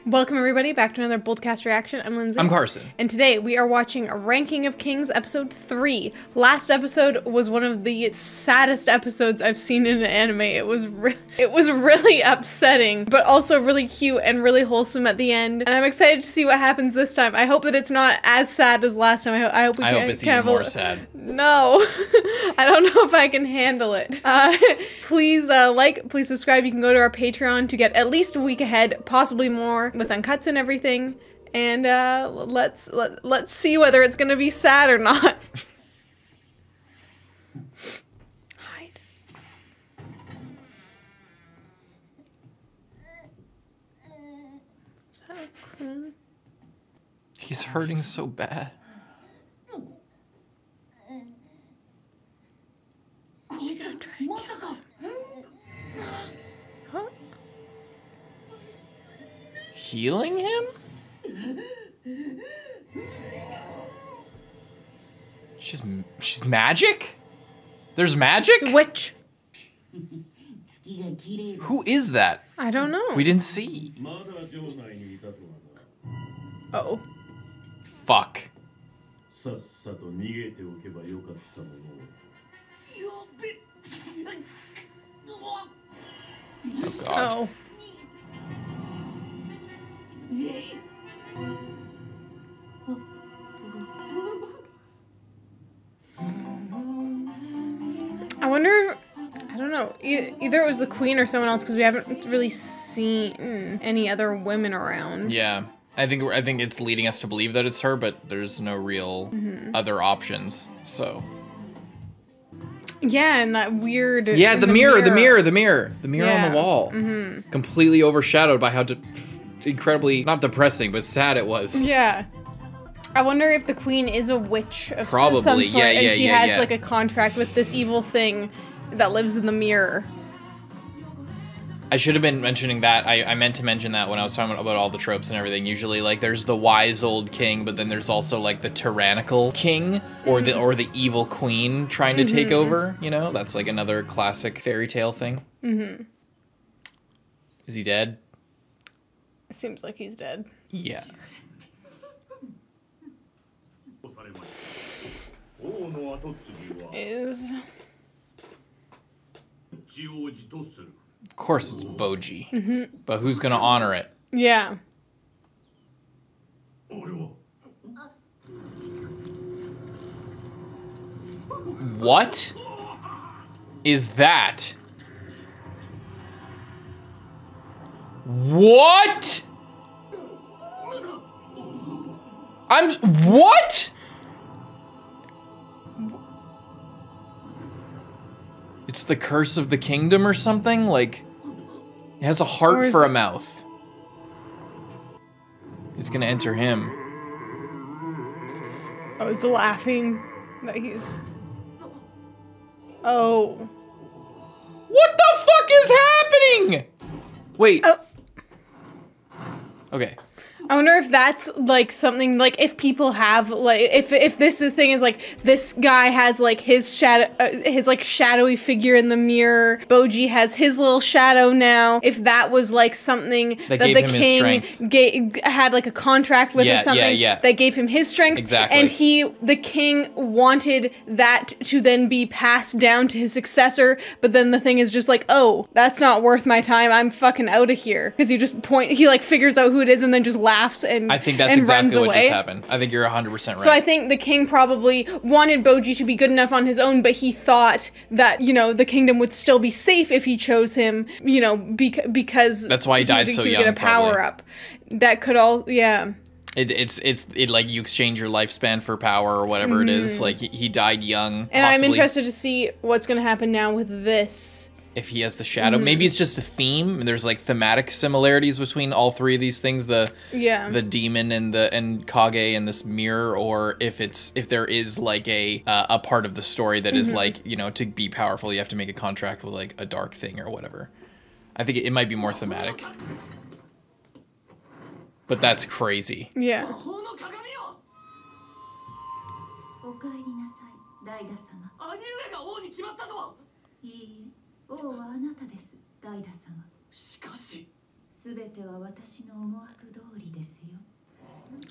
Welcome everybody back to another Boldcast reaction. I'm Lindsay. I'm Carson. And today we are watching Ranking of Kings episode 3. Last episode was one of the saddest episodes I've seen in an anime. It was really upsetting, but also really cute and really wholesome at the end. And I'm excited to see what happens this time. I hope that it's not as sad as last time. I hope it's even more sad. No. I don't know if I can handle it. Please please subscribe. You can go to our Patreon to get at least a week ahead, possibly more, with uncuts and everything. And let's see whether it's gonna be sad or not. Hide. He's hurting so bad. She's gonna try and kill him. Huh? Healing him? She's magic? There's magic? It's a witch. Who is that? I don't know. We didn't see. Oh. Fuck. Oh god. Oh. I wonder, I don't know, either it was the queen or someone else, because we haven't really seen any other women around. Yeah. I think it's leading us to believe that it's her, but there's no real other options. So. Yeah, and that weird. Yeah, the mirror on the wall. Mm-hmm. Completely overshadowed by how incredibly, not depressing, but sad it was. Yeah. I wonder if the queen is a witch of Probably, some sort, yeah, and she has yeah. like a contract with this evil thing that lives in the mirror. I should have been mentioning that. I meant to mention that when I was talking about all the tropes and everything. Usually, like, there's the wise old king, but then there's also like the tyrannical king or the evil queen trying to take over. You know, that's like another classic fairy tale thing. Mm-hmm. Is he dead? It seems like he's dead. Yeah. Is. Of course it's bojji. But who's gonna honor it? Yeah. What is that? What? What? It's the curse of the kingdom or something? Like, it has a heart for a mouth. It's gonna enter him. Oh, is laughing that he's. Oh. What the fuck is happening? Wait. Oh. Okay. I wonder if that's like something, like if people have like, if this thing is like, this guy has like his shadow, his like shadowy figure in the mirror, bojji has his little shadow now, if that was like something that the king had like a contract with or something that gave him his strength. Exactly. And the king wanted that to then be passed down to his successor, but then the thing is just like, oh, that's not worth my time, I'm fucking out of here. Because he like figures out who it is and then just laughs and I think that's exactly what just happened. I think you're 100% right. So I think the king probably wanted bojji to be good enough on his own, but he thought that, you know, the kingdom would still be safe if he chose him, you know, because that's why he died so young. Get a power up. That could all, yeah. It's like you exchange your lifespan for power or whatever it is. Like he died young. And I'm interested to see what's gonna happen now with this. If he has the shadow, maybe it's just a theme. There's like thematic similarities between all three of these things: the demon and kage and this mirror, or if there is like a part of the story that is like, you know, to be powerful you have to make a contract with like a dark thing or whatever. I think it might be more thematic. But that's crazy. Yeah. 王はあなたです、ダイダ様。しかし、すべては私の思惑通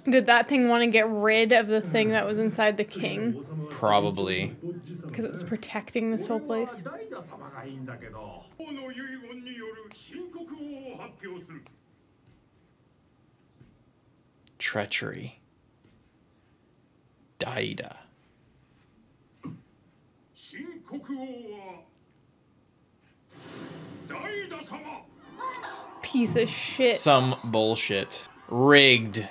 Did that thing want to get rid of the thing that was inside the king? Probably. Because it's protecting this whole place. Treachery. Daida. Piece of shit. Some bullshit. Rigged.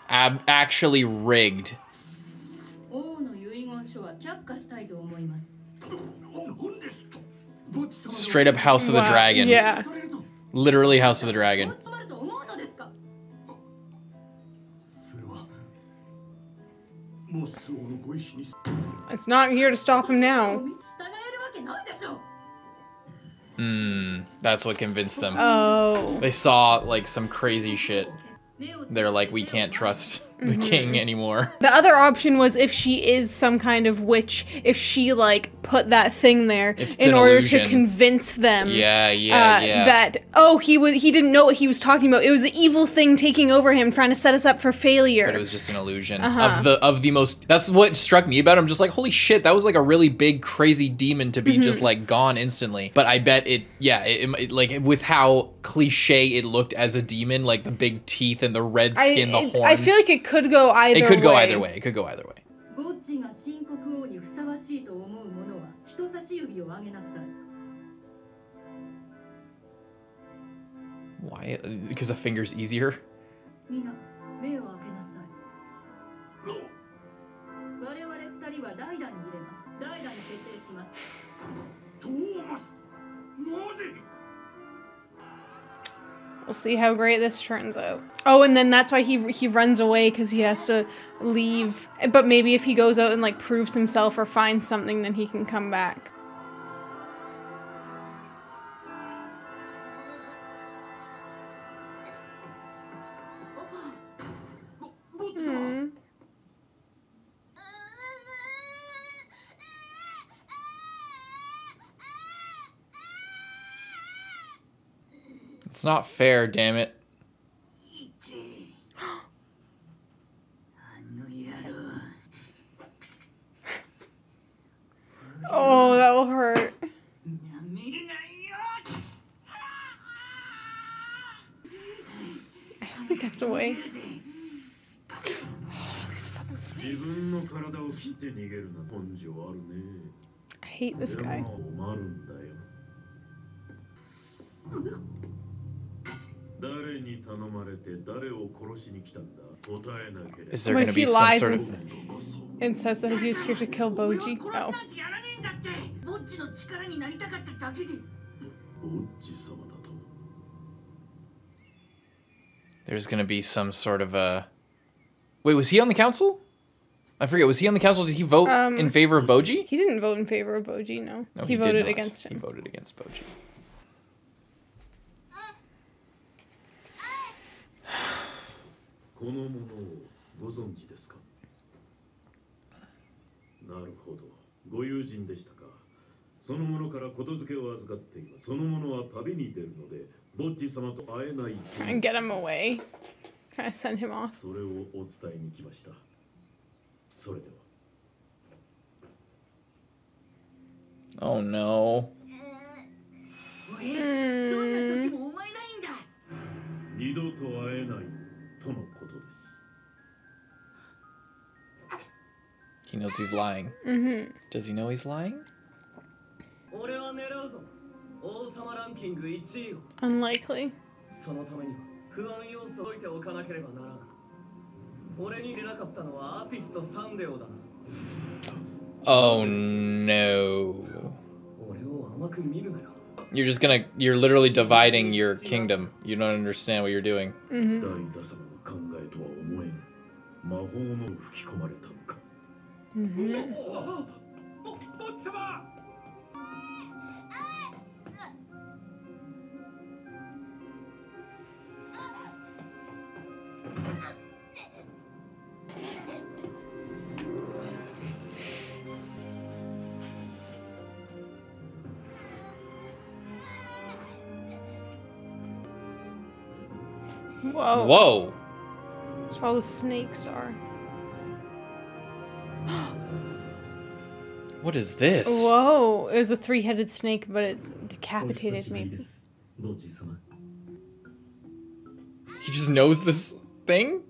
Actually rigged. Straight up House of the Dragon. Yeah. Literally House of the Dragon. It's not here to stop him now. That's what convinced them. Oh. They saw, like, some crazy shit. They're like, we can't trust the king anymore. The other option was if she is some kind of witch, if she, like, put that thing there in order to convince them that, oh, he didn't know what he was talking about. It was an evil thing taking over him, trying to set us up for failure. But it was just an illusion of the most. That's what struck me about him. Just like, holy shit, that was like a really big, crazy demon to be just like gone instantly. But I bet it, like with how cliche it looked as a demon, like the big teeth and the red skin, the horns. I feel like it could go either way. It could go either way. It could go either way. Why? Because a finger's easier? We'll see how great this turns out. Oh, and then that's why he runs away, because he has to leave. But maybe if he goes out and like proves himself or finds something, then he can come back. It's not fair, damn it. Oh, that will hurt. I hope he gets away. Oh, these fucking snakes. I hate this guy. Is there going to be some sort of... and says that he's here to kill Bojji? Oh. There's going to be some sort of a... Wait, was he on the council? I forget, was he on the council? Did he vote in favor of Bojji? He didn't vote in favor of Bojji, no. No, he voted against him. He voted against Bojji. Try and get him away. Try to send him off. Oh no. He knows he's lying. Does he know he's lying? Unlikely. Oh no. You're literally dividing your kingdom. You don't understand what you're doing. Whoa. Whoa. That's where all the snakes are. What is this? Whoa, it was a three-headed snake, but it's decapitated maybe. He just knows this thing?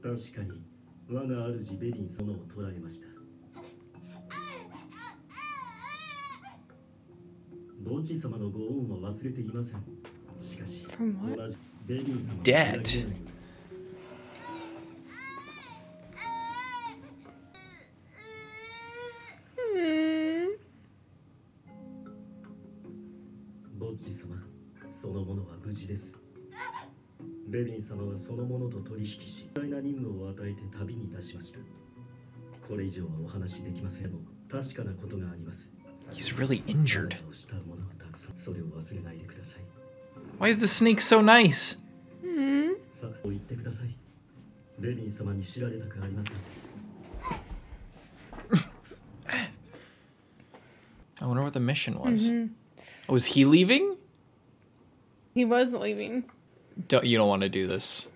From what? Debt. He's really injured. Why is the snake so nice? I wonder what the mission was. Oh, is he leaving? He was leaving. You don't want to do this.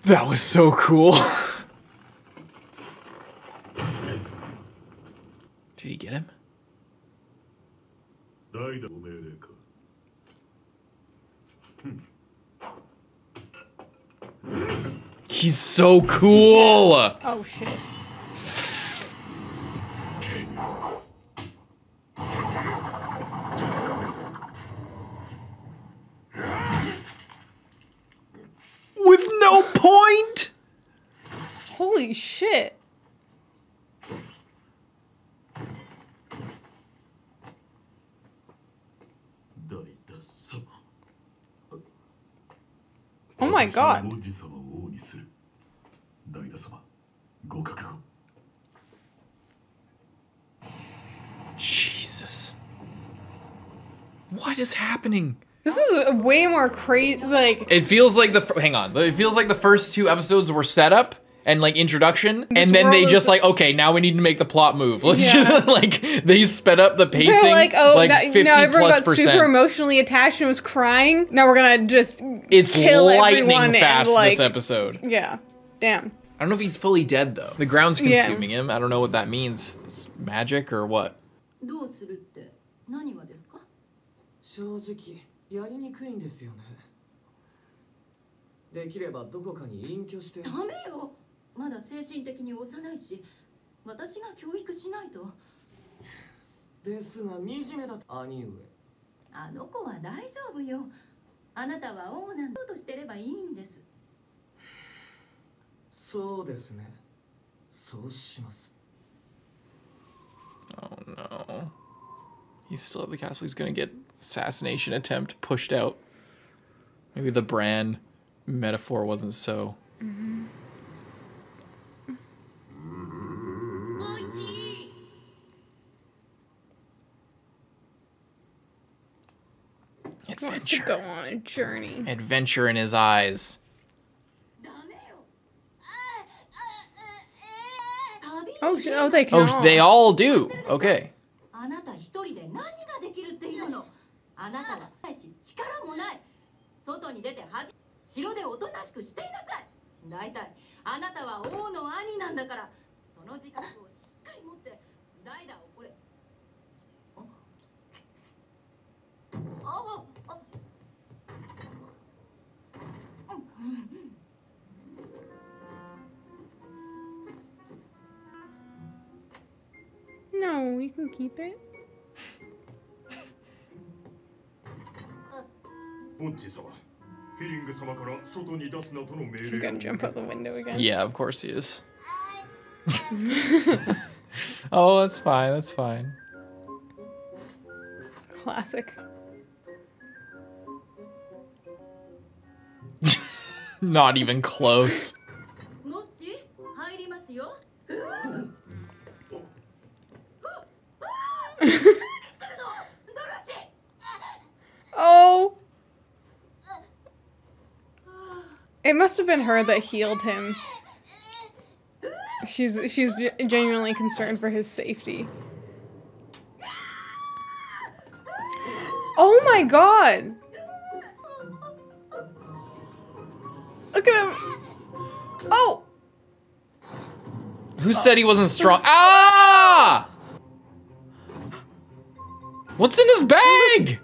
That was so cool. Did he get him? He's so cool. Oh shit. With no point? Holy shit. Oh my god. Jesus. What is happening? This is way more crazy, like... It feels like hang on. It feels like the first two episodes were setup and like introduction, and then they just like, okay, now we need to make the plot move. Let's just like, they sped up the pacing. They're like, oh, like now everyone got 50+%. super emotionally attached and was crying. Now we're gonna just It's kill lightning everyone fast and, like, this episode. Yeah, damn. I don't know if he's fully dead though. The ground's consuming him. I don't know what that means. It's magic or what? Oh no. He's still at the castle. He's gonna get assassination attempt pushed out. Maybe the Bran metaphor wasn't so. He wants to go on a journey. Adventure in his eyes. Oh, oh, they can. Oh, they all do. Okay. No, you can keep it. He's gonna jump out the window again. Yeah, of course he is. Oh, that's fine. That's fine. Classic. Not even close. Oh. It must have been her that healed him. She's genuinely concerned for his safety. Oh my god! Look at him! Oh! Who said he wasn't strong? Ah! What's in his bag?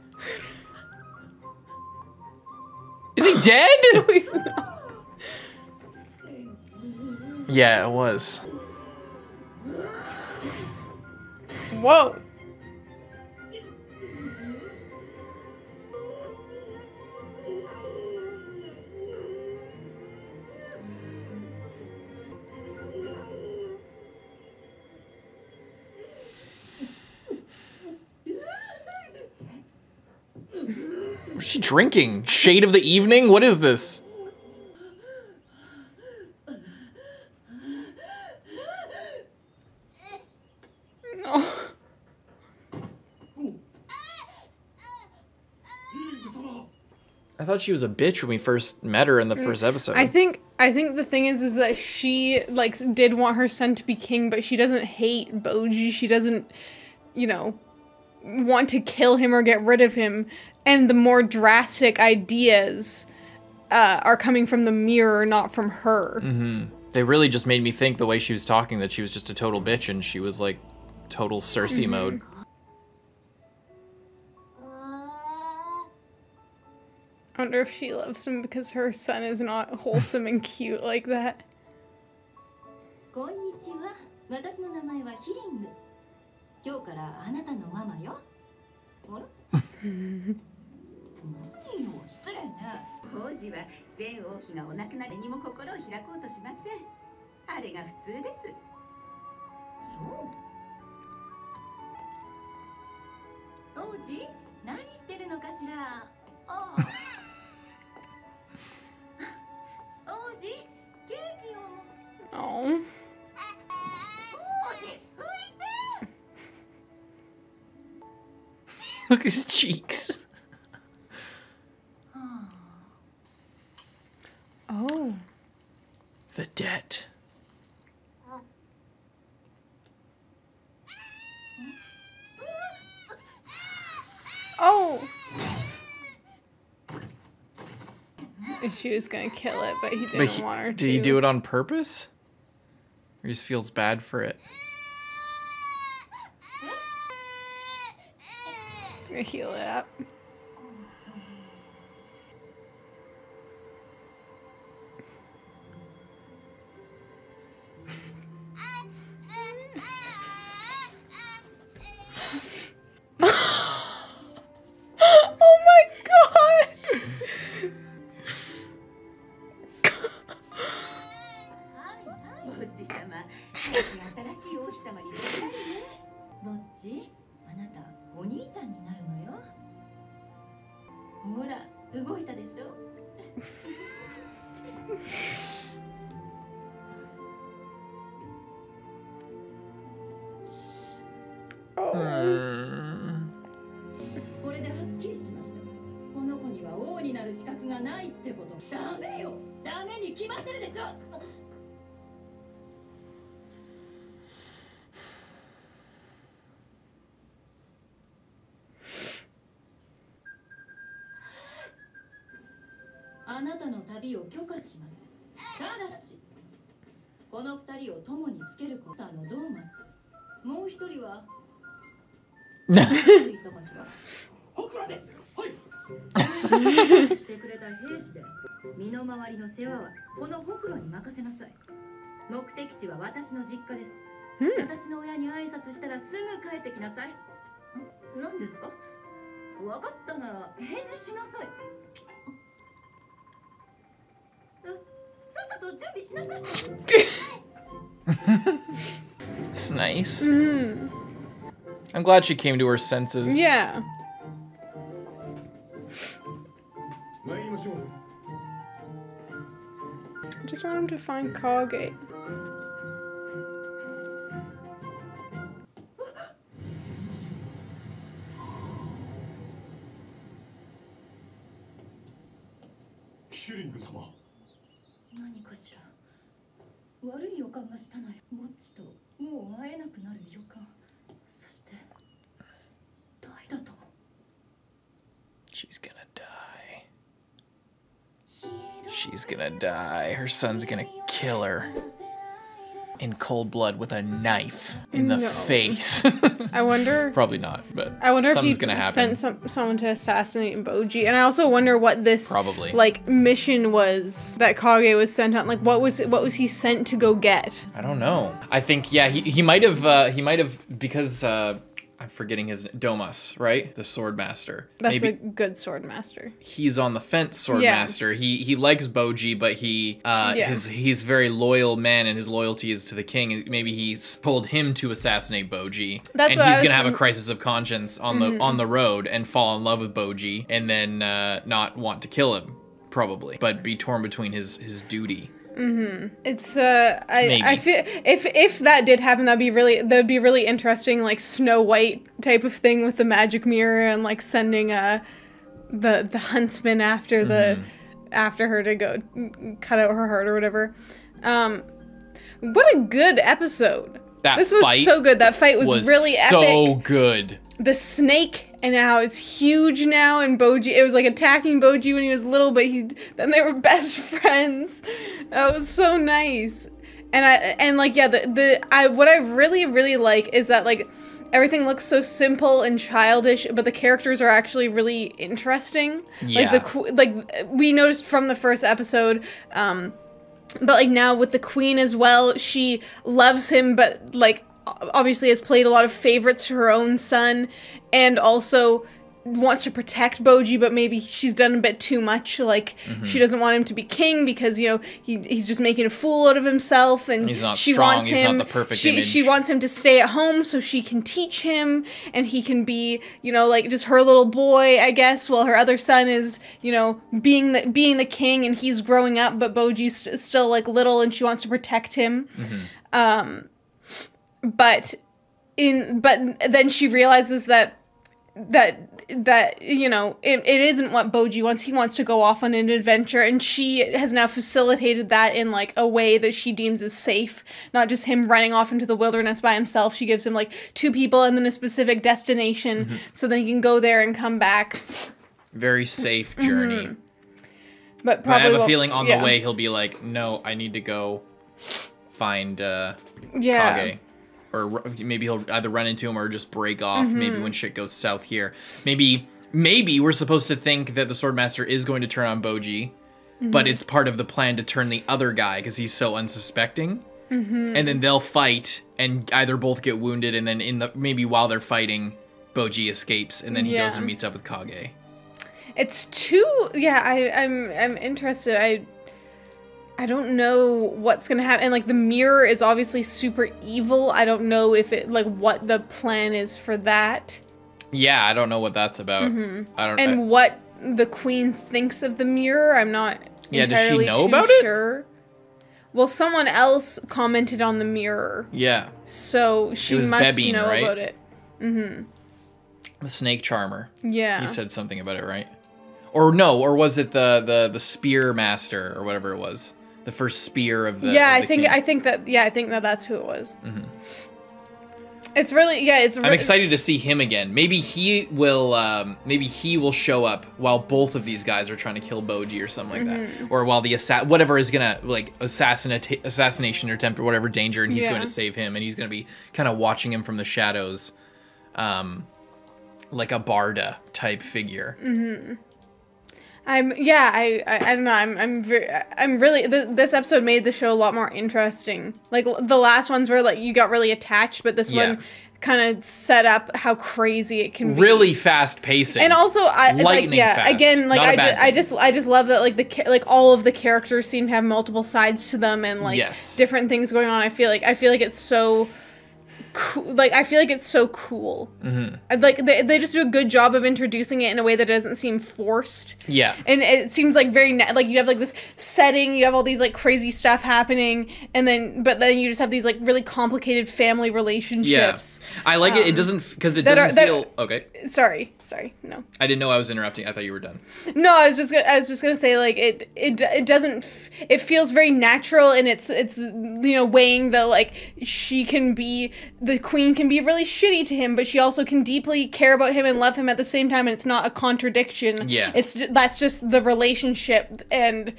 Is he dead? No, he's not. Yeah, it was. Whoa. What's she drinking? Shade of the evening? What is this? No. I thought she was a bitch when we first met her in the first episode. I think the thing is that she like did want her son to be king, but she doesn't hate Bojji. She doesn't, you know, want to kill him or get rid of him. And the more drastic ideas are coming from the mirror, not from her. Mm-hmm. They really just made me think the way she was talking that she was just a total bitch and she was like total Cersei mode. I wonder if she loves him because her son is not wholesome and cute like that. Konnichiwa. 私の名前はヒリング。今日からあなたのママよ。あら？何よ、失礼ね。王子は前王妃がお亡くなりにも心を開こうとしません。あれが普通です。そう。王子、何してるのかしら。ああ。王子、ケーキを。Oh. Look at his cheeks. Oh. The debt. Oh. She was gonna kill it, but he didn't want her to. Did he do it on purpose? Or he just feels bad for it? Gonna heal it up. Oh my god! Bojji, あなたお兄ちゃんになるのよ。ほら、動いたでしょ。これではっきりしました。この子には王になる資格がないってこと。ダメよ。ダメに決まってるでしょ。あなたの旅を許可します。ただし、この二人を共につけることのドーマス。もう一人は。ほくろです。はい。してくれた兵士で、身の回りの世話はこのほくろに任せなさい。目的地は私の実家です。私の親に挨拶したらすぐ帰ってきなさい。何ですか？分かったなら返事しなさい。It's nice. I'm glad she came to her senses. Yeah. I just want him to find Kage. Shippuden-sama. 何かしら。悪い予感がしたのよ。ボッチともう会えなくなる予感。そしてダイダとも。She's gonna die. Her son's gonna kill her. In cold blood with a knife in the face. I wonder. Probably not, but I wonder if he gonna happen. sent someone to assassinate Bojji, and I also wonder what this Probably like mission was that Kage was sent on. Like, what was he sent to go get? I don't know. I think he might have because I'm forgetting his Domas, right? The sword master. That's a good sword master. He's on the fence sword master. He likes Bojji, but he's a very loyal man, and his loyalty is to the king. Maybe he's told him to assassinate Bojji, and he's gonna have a crisis of conscience on the road and fall in love with Bojji, and then not want to kill him, probably, but be torn between his duty. It's I feel if that did happen, that'd be really interesting, like Snow White type of thing with the magic mirror and like sending the huntsman after after her to go cut out her heart or whatever. What a good episode. This was so good. That fight was really epic. So good. The snake and how it's huge now, and Bojji, it was like attacking Bojji when he was little, but then they were best friends. That was so nice. And what I really like is that like everything looks so simple and childish, but the characters are actually really interesting. Yeah. Like we noticed from the first episode, but like now with the queen as well, she loves him, but like obviously has played a lot of favorites to her own son, and also wants to protect Bojji, but maybe she's done a bit too much. Like she doesn't want him to be king because he's just making a fool out of himself, and he's not she strong. wants he's him. Not the perfect image. She wants him to stay at home so she can teach him, and he can be like just her little boy, I guess, while her other son is being the king, and he's growing up, but Bojji's still like little, and she wants to protect him. But then she realizes that it isn't what Bojji wants. He wants to go off on an adventure, and she has now facilitated that in like a way that she deems as safe, not just him running off into the wilderness by himself. She gives him like 2 people and then a specific destination, so then he can go there and come back. Very safe journey. But probably I have a feeling on the way he'll be like, no, I need to go find Kage. Or maybe he'll either run into him or just break off, maybe when shit goes south here. Maybe we're supposed to think that the Swordmaster is going to turn on Bojji, but it's part of the plan to turn the other guy because he's so unsuspecting. And then they'll fight, and either both get wounded, and then maybe while they're fighting, Bojji escapes, and then he goes and meets up with Kage. It's too... Yeah, I'm interested. I don't know what's gonna happen. And like the mirror is obviously super evil. I don't know if what the plan is for that. Yeah, I don't know what that's about. What the queen thinks of the mirror, I'm not entirely does she know about it? Well, someone else commented on the mirror. Yeah. So she must Bebin, know about it. The snake charmer. Yeah. He said something about it, right? Or no, or was it the spear master or whatever it was? The first spear of the I think that's who it was. It's really I'm excited to see him again. Maybe he will show up while both of these guys are trying to kill Bojji or something like that, or while the whatever is gonna like assassination attempt or whatever danger, and he's going to save him, and he's gonna be kind of watching him from the shadows, like a Barda type figure. I don't know. I'm really this episode made the show a lot more interesting. Like the last ones were like you got really attached, but this one kind of set up how crazy it can be. Really fast pacing. And also lightning fast. Again, like I just love that like all of the characters seem to have multiple sides to them, and like different things going on. I feel like it's so cool. Like I feel like it's so cool. Like they just do a good job of introducing it in a way that doesn't seem forced. Yeah. And it seems like very like you have like this setting, you have all these like crazy stuff happening, and then you just have these like really complicated family relationships. Yeah. I like it. It doesn't because it doesn't feel okay. Sorry. No. I didn't know I was interrupting. I thought you were done. No, I was just gonna say like it doesn't. It feels very natural, and it's weighing the like the queen can be really shitty to him, but she also can deeply care about him and love him at the same time, and it's not a contradiction. Yeah. That's just the relationship, and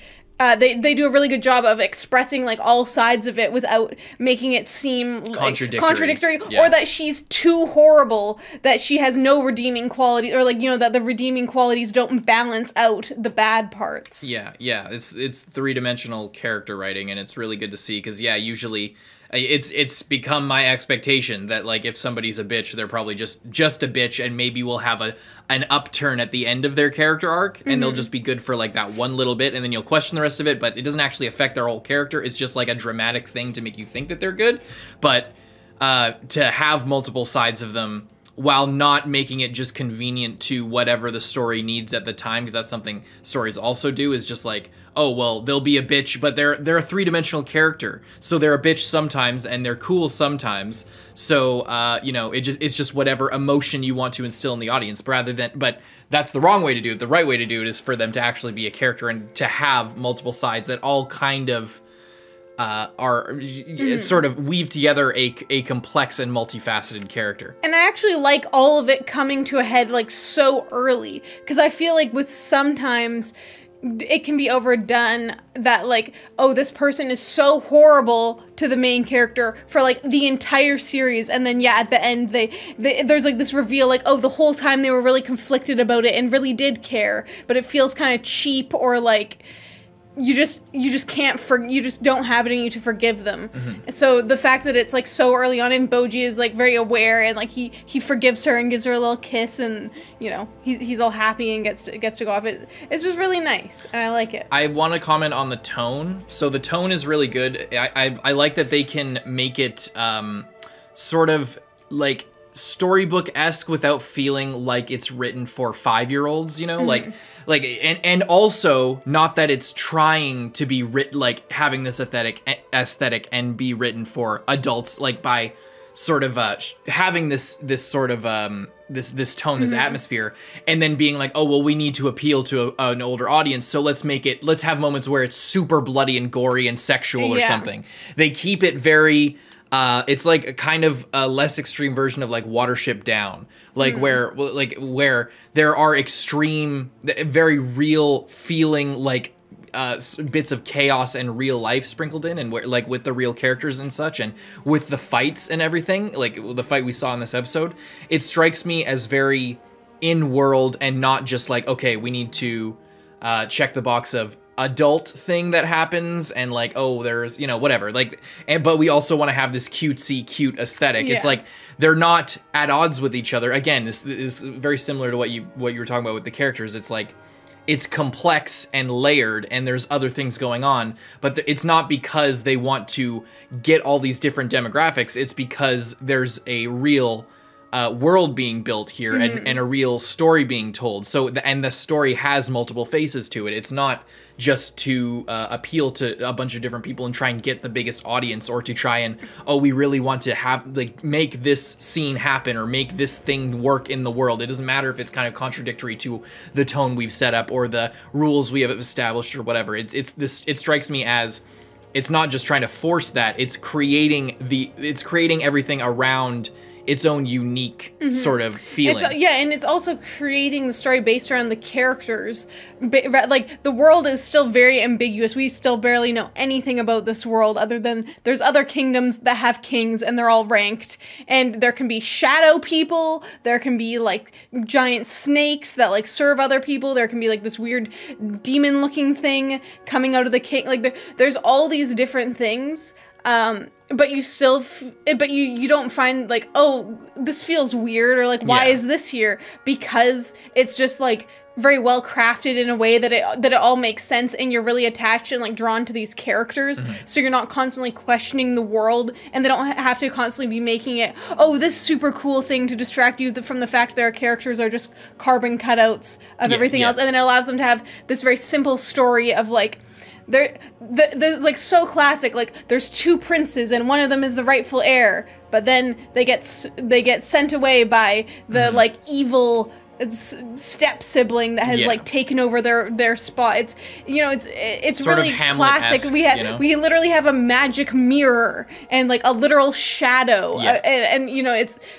they do a really good job of expressing like all sides of it without making it seem like contradictory yeah. or that she's too horrible, that she has no redeeming quality, or like, you know, that the redeeming qualities don't balance out the bad parts. Yeah, it's three-dimensional character writing, and it's really good to see, because yeah, usually it's become my expectation that like if somebody's a bitch, they're probably just a bitch, and maybe we'll have an upturn at the end of their character arc, and they'll just be good for like that one little bit, and then you'll question the rest of it, but it doesn't actually affect their whole character. It's just like a dramatic thing to make you think that they're good. But to have multiple sides of them while not making it just convenient to whatever the story needs at the time, because that's something stories also do, is just like, oh, well, they'll be a bitch, but they're a three-dimensional character, so they're a bitch sometimes, and they're cool sometimes, so, you know, it's just whatever emotion you want to instill in the audience, but that's the wrong way to do it. The right way to do it is for them to actually be a character, and to have multiple sides that all kind of are sort of weave together a complex and multifaceted character. And I actually like all of it coming to a head like so early, because I feel like with sometimes it can be overdone that like, oh, this person is so horrible to the main character for like the entire series, and then yeah, at the end there's like this reveal like, oh, the whole time they were really conflicted about it and really did care, but it feels kind of cheap, or like you just you just don't have it in you to forgive them. And so the fact that it's like so early on, and bojji is like very aware, and like he forgives her and gives her a little kiss, and you know, he's all happy and gets to go off. It's just really nice, and I like it. I want to comment on the tone. So the tone is really good. I like that they can make it sort of like storybook-esque without feeling like it's written for 5-year-olds, you know, like and also not that it's trying to be written like having this aesthetic and be written for adults, like by sort of having this sort of this tone, this atmosphere, and then being like, oh, well, we need to appeal to an older audience, so let's have moments where it's super bloody and gory and sexual or something. They keep it very it's like a kind of a less extreme version of like Watership Down, like where there are extreme, very real feeling like bits of chaos and real life sprinkled in, and like with the real characters and such, and with the fights and everything, like the fight we saw in this episode, it strikes me as very in-world and not just like, okay, we need to check the box of adult thing that happens, and like, oh, there's, you know, whatever, like, but we also want to have this cute aesthetic. It's like they're not at odds with each other. Again, this is very similar to what you were talking about with the characters. It's like it's complex and layered, and there's other things going on, but it's not because they want to get all these different demographics. It's because there's a real world being built here, and a real story being told. So and the story has multiple faces to it. It's not just to appeal to a bunch of different people and try and get the biggest audience, or to try and, oh, we really want to have like make this scene happen or make this thing work in the world. It doesn't matter if it's kind of contradictory to the tone we've set up or the rules we have established or whatever. It strikes me as it's not just trying to force that. It's creating everything around its own unique sort of feeling. And it's also creating the story based around the characters. Like, the world is still very ambiguous. We still barely know anything about this world, other than there's other kingdoms that have kings, and they're all ranked. And there can be shadow people. There can be, like, giant snakes that, like, serve other people. There can be, like, this weird demon-looking thing coming out of the king. Like, there's all these different things. But you still, you don't find like, oh, this feels weird, or like, why is this here? Because it's just like very well crafted in a way that it all makes sense, and you're really attached and like drawn to these characters. So you're not constantly questioning the world, and they don't have to constantly be making it, oh, this super cool thing to distract you from the fact that our characters are just carbon cutouts of everything else. And then it allows them to have this very simple story of like, they're like so classic, like there's two princes and one of them is the rightful heir, but then they get sent away by the like evil step sibling that has like taken over their spot. It's it's sort really classic. We literally have a magic mirror and like a literal shadow, and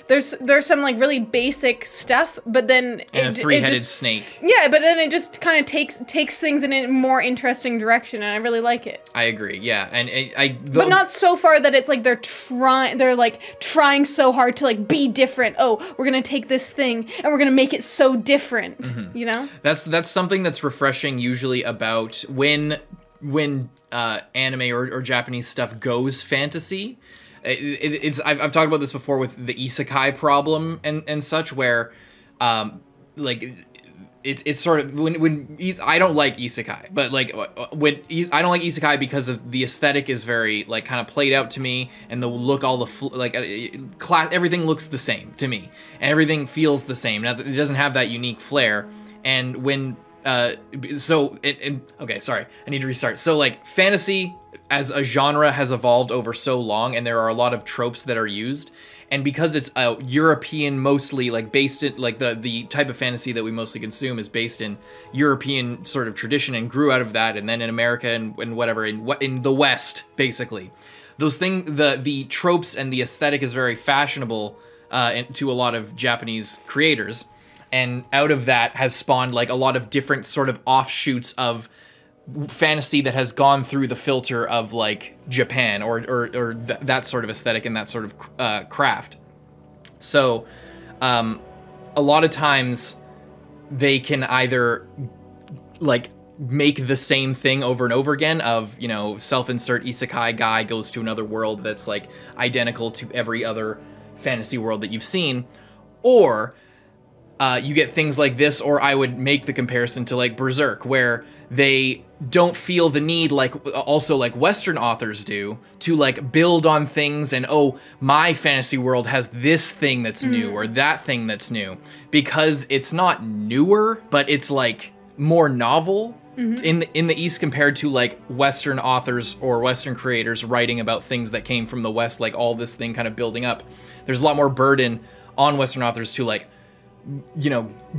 there's some like really basic stuff, but then a three-headed snake. Yeah, but then it just kind of takes things in a more interesting direction, and I really like it. I agree. Yeah, and but not so far that it's like they're trying so hard to like be different. Oh, we're gonna take this thing and we're gonna make it so different. You know, that's something that's refreshing usually about when anime or Japanese stuff goes fantasy. I've talked about this before with the isekai problem and such, where like it's sort of when I don't like isekai, but like I don't like isekai because of the aesthetic is very like kind of played out to me, and the look, all the everything looks the same to me, and everything feels the same. Now it doesn't have that unique flair, and when okay, sorry, I need to restart. So like fantasy as a genre has evolved over so long, and there are a lot of tropes that are used. And because it's a European, mostly like based in like the type of fantasy that we mostly consume is based in European sort of tradition and grew out of that, and then in America and whatever in the West, basically, those things, the tropes and the aesthetic is very fashionable to a lot of Japanese creators, and out of that has spawned like a lot of different sort of offshoots of fantasy that has gone through the filter of like Japan or that sort of aesthetic and that sort of craft. So a lot of times they can either like make the same thing over and over again of, self-insert isekai guy goes to another world that's like identical to every other fantasy world that you've seen, or you get things like this, or I would make the comparison to like Berserk, where they don't feel the need, like also like Western authors do, to like build on things and, oh, my fantasy world has this thing that's new or that thing that's new, because it's not newer, but it's like more novel in the East compared to like Western authors or Western creators writing about things that came from the West, like all this thing kind of building up. There's a lot more burden on Western authors to like,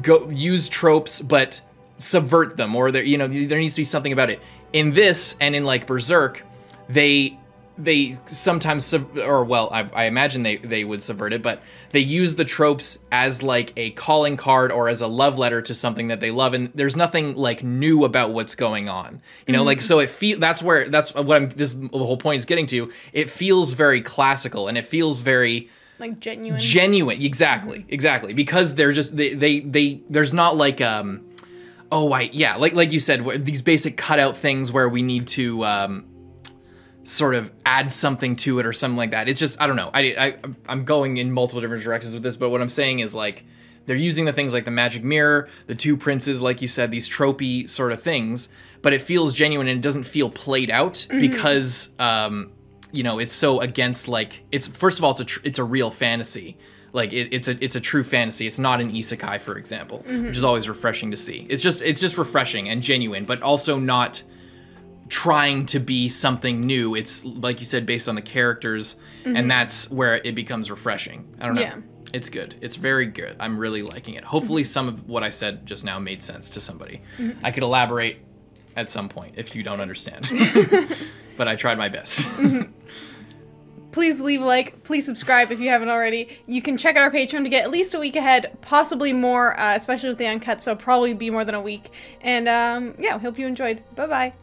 go use tropes, but subvert them, or there needs to be something about it. In this, and in like Berserk, they sometimes I imagine they would subvert it, but they use the tropes as like a calling card or as a love letter to something that they love, and there's nothing like new about what's going on, like, so that's what the whole point is getting to. It feels very classical, and it feels very like genuine, exactly, because they're just there's not like like you said, these basic cutout things where we need to sort of add something to it or something like that. It's just, I don't know. I'm going in multiple different directions with this, but what I'm saying is like they're using the things like the magic mirror, the two princes, like you said, these tropey sort of things, but it feels genuine and it doesn't feel played out because it's so against, like, it's, first of all, it's a real fantasy. Like it's a true fantasy. It's not an isekai, for example, which is always refreshing to see. It's just refreshing and genuine, but also not trying to be something new. It's, like you said, based on the characters, and that's where it becomes refreshing. I don't know. Yeah. It's good. It's very good. I'm really liking it. Hopefully some of what I said just now made sense to somebody. I could elaborate at some point if you don't understand. But I tried my best. Please leave a like, please subscribe if you haven't already. You can check out our Patreon to get at least a week ahead, possibly more, especially with the uncut, so probably be more than a week. And yeah, hope you enjoyed. Bye-bye.